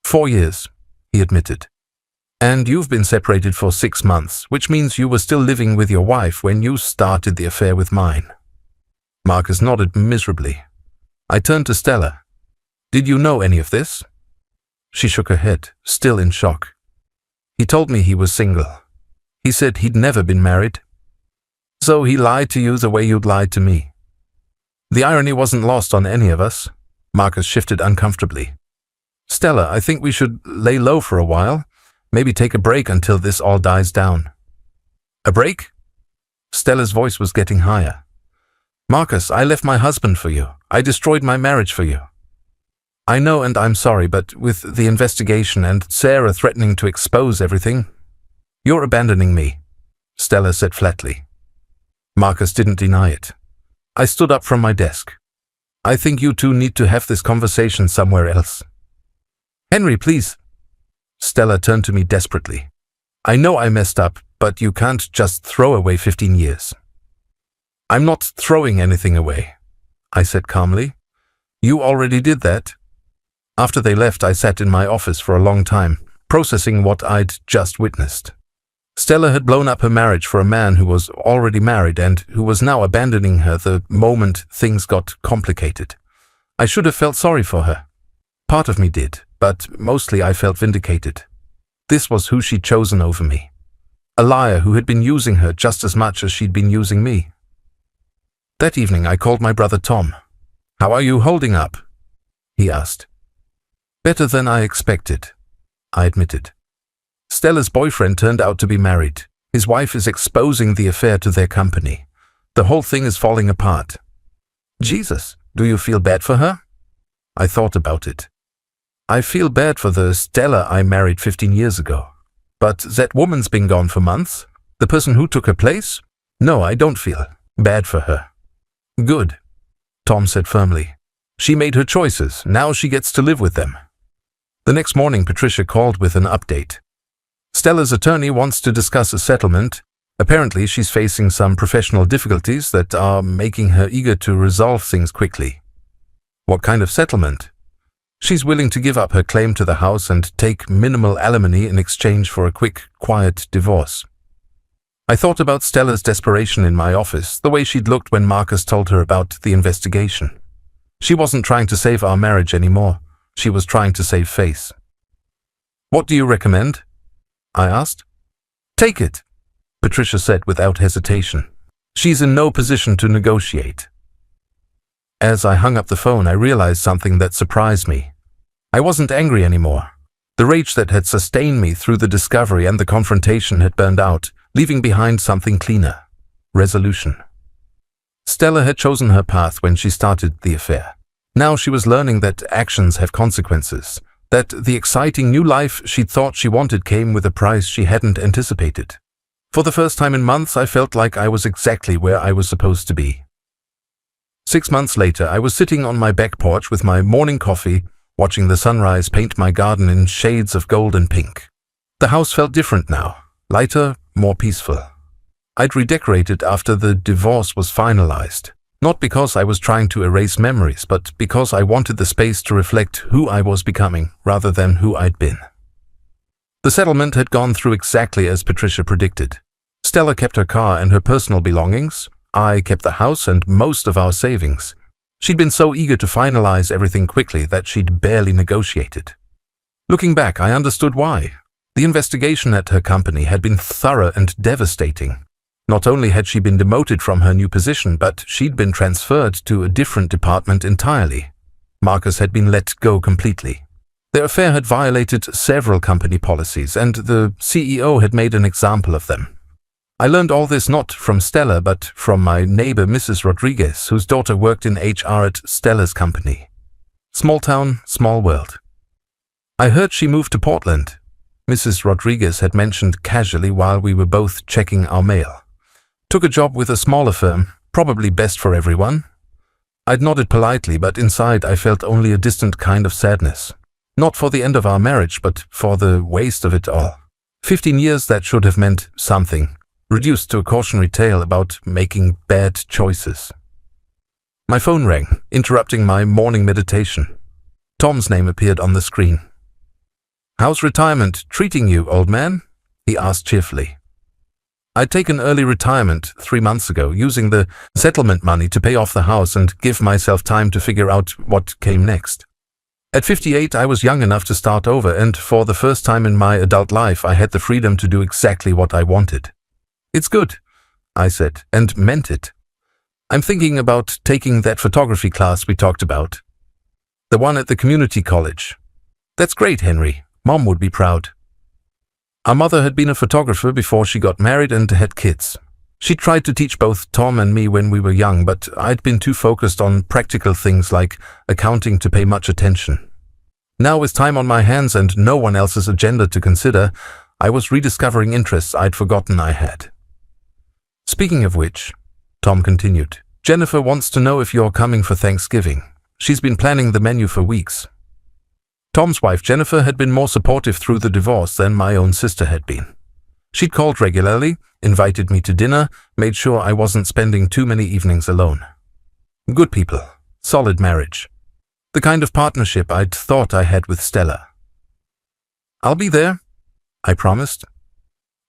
B: 4 years, he admitted. And you've been separated for 6 months, which means you were still living with your wife when you started the affair with mine. Marcus nodded miserably. I turned to Stella. Did you know any of this? She shook her head, still in shock. He told me he was single. He said he'd never been married. So he lied to you the way you'd lied to me. The irony wasn't lost on any of us. Marcus shifted uncomfortably. Stella, I think we should lay low for a while. Maybe take a break until this all dies down. A break? Stella's voice was getting higher. Marcus, I left my husband for you. I destroyed my marriage for you. I know, and I'm sorry, but with the investigation and Sarah threatening to expose everything, you're abandoning me, Stella said flatly. Marcus didn't deny it. I stood up from my desk. I think you two need to have this conversation somewhere else. Henry, please. Stella turned to me desperately. I know I messed up, but you can't just throw away 15 years. I'm not throwing anything away, I said calmly. You already did that. After they left, I sat in my office for a long time, processing what I'd just witnessed. Stella had blown up her marriage for a man who was already married and who was now abandoning her the moment things got complicated. I should have felt sorry for her. Part of me did, but mostly I felt vindicated. This was who she'd chosen over me. A liar who had been using her just as much as she'd been using me. That evening I called my brother Tom. How are you holding up? He asked. Better than I expected, I admitted. Stella's boyfriend turned out to be married. His wife is exposing the affair to their company. The whole thing is falling apart. Jesus, do you feel bad for her? I thought about it. I feel bad for the Stella I married 15 years ago. But that woman's been gone for months. The person who took her place? No, I don't feel bad for her. Good, Tom said firmly. She made her choices. Now she gets to live with them. The next morning, Patricia called with an update. Stella's attorney wants to discuss a settlement. Apparently, she's facing some professional difficulties that are making her eager to resolve things quickly. What kind of settlement? She's willing to give up her claim to the house and take minimal alimony in exchange for a quick, quiet divorce. I thought about Stella's desperation in my office, the way she'd looked when Marcus told her about the investigation. She wasn't trying to save our marriage anymore. She was trying to save face. What do you recommend? I asked. Take it, Patricia said without hesitation. She's in no position to negotiate. As I hung up the phone, I realized something that surprised me. I wasn't angry anymore. The rage that had sustained me through the discovery and the confrontation had burned out, leaving behind something cleaner. Resolution. Stella had chosen her path when she started the affair. Now she was learning that actions have consequences, that the exciting new life she'd thought she wanted came with a price she hadn't anticipated. For the first time in months, I felt like I was exactly where I was supposed to be. 6 months later, I was sitting on my back porch with my morning coffee, watching the sunrise paint my garden in shades of gold and pink. The house felt different now, lighter, more peaceful. I'd redecorated after the divorce was finalized, not because I was trying to erase memories, but because I wanted the space to reflect who I was becoming rather than who I'd been. The settlement had gone through exactly as Patricia predicted. Stella kept her car and her personal belongings. I kept the house and most of our savings. She'd been so eager to finalize everything quickly that she'd barely negotiated. Looking back, I understood why. The investigation at her company had been thorough and devastating. Not only had she been demoted from her new position, but she'd been transferred to a different department entirely. Marcus had been let go completely. Their affair had violated several company policies, and the CEO had made an example of them. I learned all this not from Stella, but from my neighbor, Mrs. Rodriguez, whose daughter worked in HR at Stella's company. Small town, small world. I heard she moved to Portland. Mrs. Rodriguez had mentioned casually while we were both checking our mail. Took a job with a smaller firm, probably best for everyone. I'd nodded politely, but inside I felt only a distant kind of sadness. Not for the end of our marriage, but for the waste of it all. 15 years that should have meant something, reduced to a cautionary tale about making bad choices. My phone rang, interrupting my morning meditation. Tom's name appeared on the screen. "How's retirement treating you, old man?" he asked cheerfully. I'd taken early retirement 3 months ago, using the settlement money to pay off the house and give myself time to figure out what came next. At 58, I was young enough to start over, and for the first time in my adult life, I had the freedom to do exactly what I wanted. "It's good," I said, and meant it. "I'm thinking about taking that photography class we talked about. The one at the community college." "That's great, Henry. Mom would be proud." Our mother had been a photographer before she got married and had kids. She tried to teach both Tom and me when we were young, but I'd been too focused on practical things like accounting to pay much attention. Now, with time on my hands and no one else's agenda to consider, I was rediscovering interests I'd forgotten I had. Speaking of which, Tom continued, Jennifer wants to know if you're coming for Thanksgiving. She's been planning the menu for weeks. Tom's wife, Jennifer, had been more supportive through the divorce than my own sister had been. She'd called regularly, invited me to dinner, made sure I wasn't spending too many evenings alone. Good people, solid marriage. The kind of partnership I'd thought I had with Stella. I'll be there, I promised.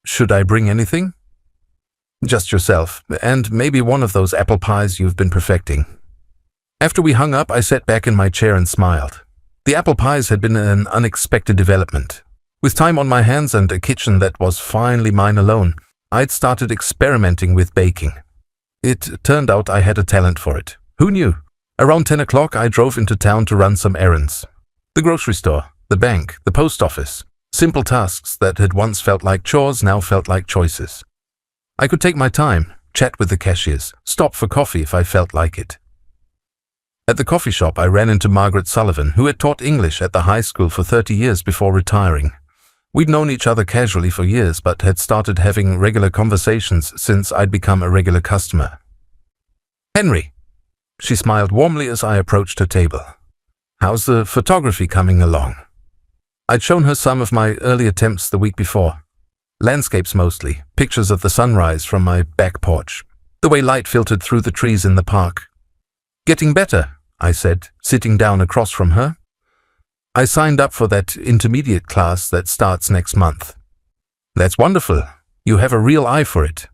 B: Should I bring anything? Just yourself, and maybe one of those apple pies you've been perfecting. After we hung up, I sat back in my chair and smiled. The apple pies had been an unexpected development. With time on my hands and a kitchen that was finally mine alone, I'd started experimenting with baking. It turned out I had a talent for it. Who knew? Around 10 o'clock, I drove into town to run some errands. The grocery store, the bank, the post office. Simple tasks that had once felt like chores now felt like choices. I could take my time, chat with the cashiers, stop for coffee if I felt like it. At the coffee shop, I ran into Margaret Sullivan, who had taught English at the high school for 30 years before retiring. We'd known each other casually for years, but had started having regular conversations since I'd become a regular customer. Henry, she smiled warmly as I approached her table. How's the photography coming along? I'd shown her some of my early attempts the week before. Landscapes mostly, pictures of the sunrise from my back porch, the way light filtered through the trees in the park. Getting better, I said, sitting down across from her. I signed up for that intermediate class that starts next month. That's wonderful. You have a real eye for it.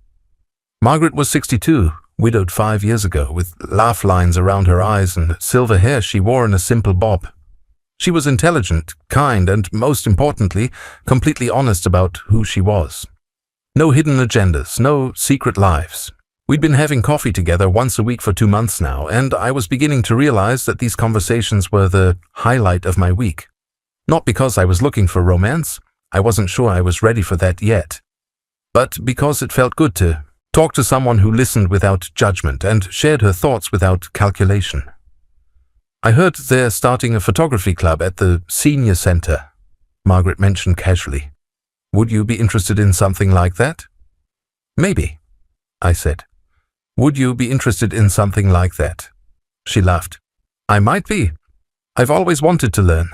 B: Margaret was 62, widowed 5 years ago, with laugh lines around her eyes and silver hair she wore in a simple bob. She was intelligent, kind, and most importantly, completely honest about who she was. No hidden agendas, no secret lives. We'd been having coffee together once a week for 2 months now, and I was beginning to realize that these conversations were the highlight of my week. Not because I was looking for romance, I wasn't sure I was ready for that yet, but because it felt good to talk to someone who listened without judgment and shared her thoughts without calculation. I heard they're starting a photography club at the senior center, Margaret mentioned casually. Would you be interested in something like that? Maybe, I said. Would you be interested in something like that? She laughed. I might be. I've always wanted to learn.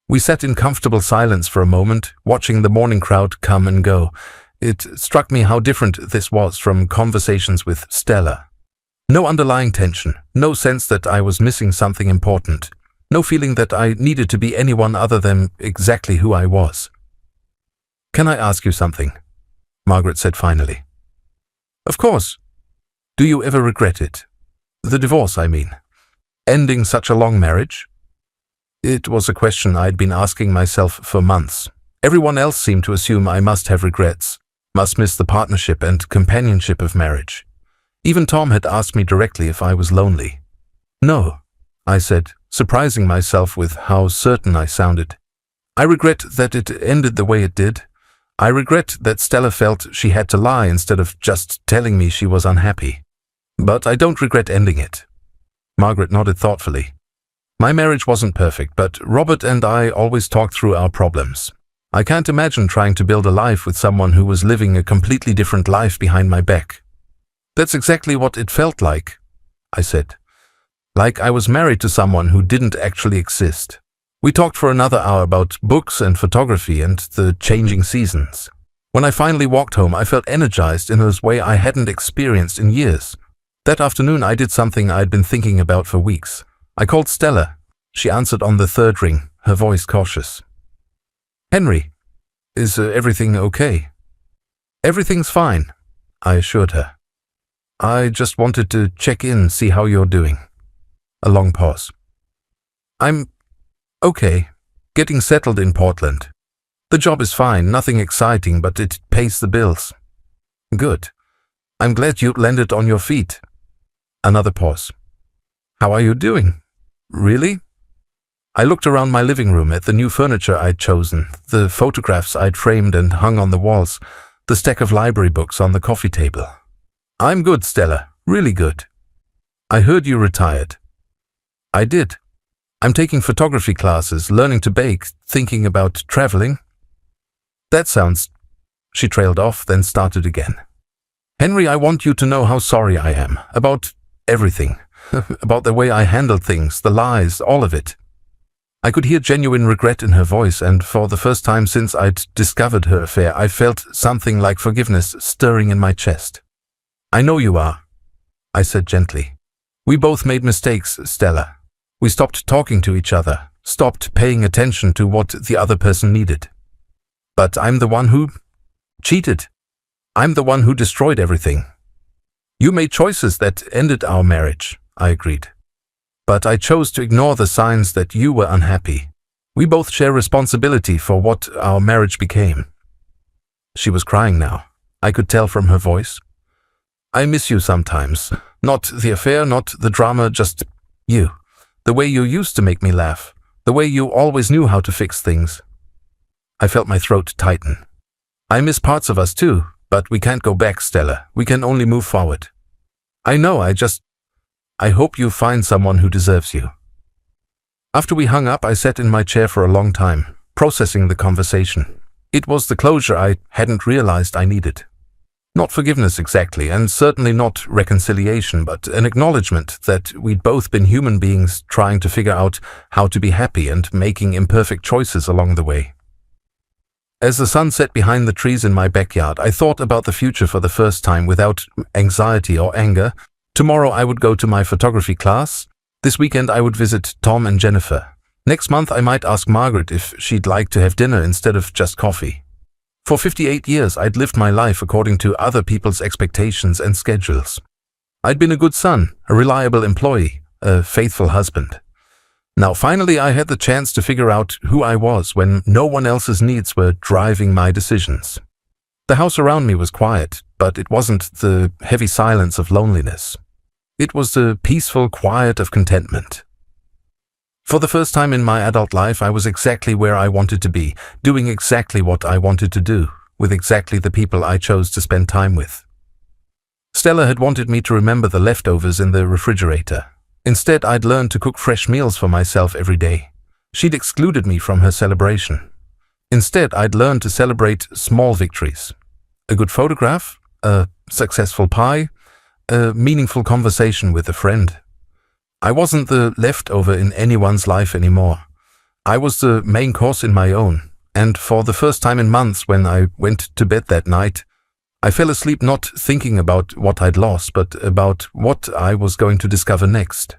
B: We sat in comfortable silence for a moment, watching the morning crowd come and go. It struck me how different this was from conversations with Stella. No underlying tension, no sense that I was missing something important, no feeling that I needed to be anyone other than exactly who I was. Can I ask you something? Margaret said finally. Of course. Do you ever regret it? The divorce, I mean. Ending such a long marriage? It was a question I'd been asking myself for months. Everyone else seemed to assume I must have regrets, must miss the partnership and companionship of marriage. Even Tom had asked me directly if I was lonely. No, I said, surprising myself with how certain I sounded. I regret that it ended the way it did. I regret that Stella felt she had to lie instead of just telling me she was unhappy. But I don't regret ending it. Margaret nodded thoughtfully. My marriage wasn't perfect, but Robert and I always talked through our problems. I can't imagine trying to build a life with someone who was living a completely different life behind my back. That's exactly what it felt like, I said. Like I was married to someone who didn't actually exist. We talked for another hour about books and photography and the changing seasons. When I finally walked home, I felt energized in a way I hadn't experienced in years. That afternoon, I did something I'd been thinking about for weeks. I called Stella. She answered on the third ring, her voice cautious. Henry, is everything okay? Everything's fine, I assured her. I just wanted to check in, see how you're doing. A long pause. I'm okay, getting settled in Portland. The job is fine, nothing exciting, but it pays the bills. Good. I'm glad you landed on your feet. Another pause. How are you doing? Really? I looked around my living room at the new furniture I'd chosen, the photographs I'd framed and hung on the walls, the stack of library books on the coffee table. I'm good, Stella. Really good. I heard you retired. I did. I'm taking photography classes, learning to bake, thinking about traveling. That sounds... She trailed off, then started again. Henry, I want you to know how sorry I am. About everything. About the way I handled things, the lies, all of it. I could hear genuine regret in her voice, and for the first time since I'd discovered her affair, I felt something like forgiveness stirring in my chest. I know you are, I said gently. We both made mistakes, Stella. We stopped talking to each other, stopped paying attention to what the other person needed. But I'm the one who cheated. I'm the one who destroyed everything. You made choices that ended our marriage, I agreed. But I chose to ignore the signs that you were unhappy. We both share responsibility for what our marriage became. She was crying now. I could tell from her voice. I miss you sometimes. Not the affair, not the drama, just you. The way you used to make me laugh. The way you always knew how to fix things. I felt my throat tighten. I miss parts of us too, but we can't go back, Stella. We can only move forward. I know, I hope you find someone who deserves you. After we hung up, I sat in my chair for a long time, processing the conversation. It was the closure I hadn't realized I needed. Not forgiveness exactly, and certainly not reconciliation, but an acknowledgement that we'd both been human beings trying to figure out how to be happy and making imperfect choices along the way. As the sun set behind the trees in my backyard, I thought about the future for the first time without anxiety or anger. Tomorrow I would go to my photography class. This weekend I would visit Tom and Jennifer. Next month I might ask Margaret if she'd like to have dinner instead of just coffee. For 58 years I'd lived my life according to other people's expectations and schedules. I'd been a good son, a reliable employee, a faithful husband. Now finally I had the chance to figure out who I was when no one else's needs were driving my decisions. The house around me was quiet, but it wasn't the heavy silence of loneliness. It was the peaceful quiet of contentment. For the first time in my adult life, I was exactly where I wanted to be, doing exactly what I wanted to do, with exactly the people I chose to spend time with. Stella had wanted me to remember the leftovers in the refrigerator. Instead, I'd learned to cook fresh meals for myself every day. She'd excluded me from her celebration. Instead, I'd learned to celebrate small victories. A good photograph, a successful pie, a meaningful conversation with a friend. I wasn't the leftover in anyone's life anymore. I was the main course in my own, and for the first time in months when I went to bed that night, I fell asleep not thinking about what I'd lost, but about what I was going to discover next.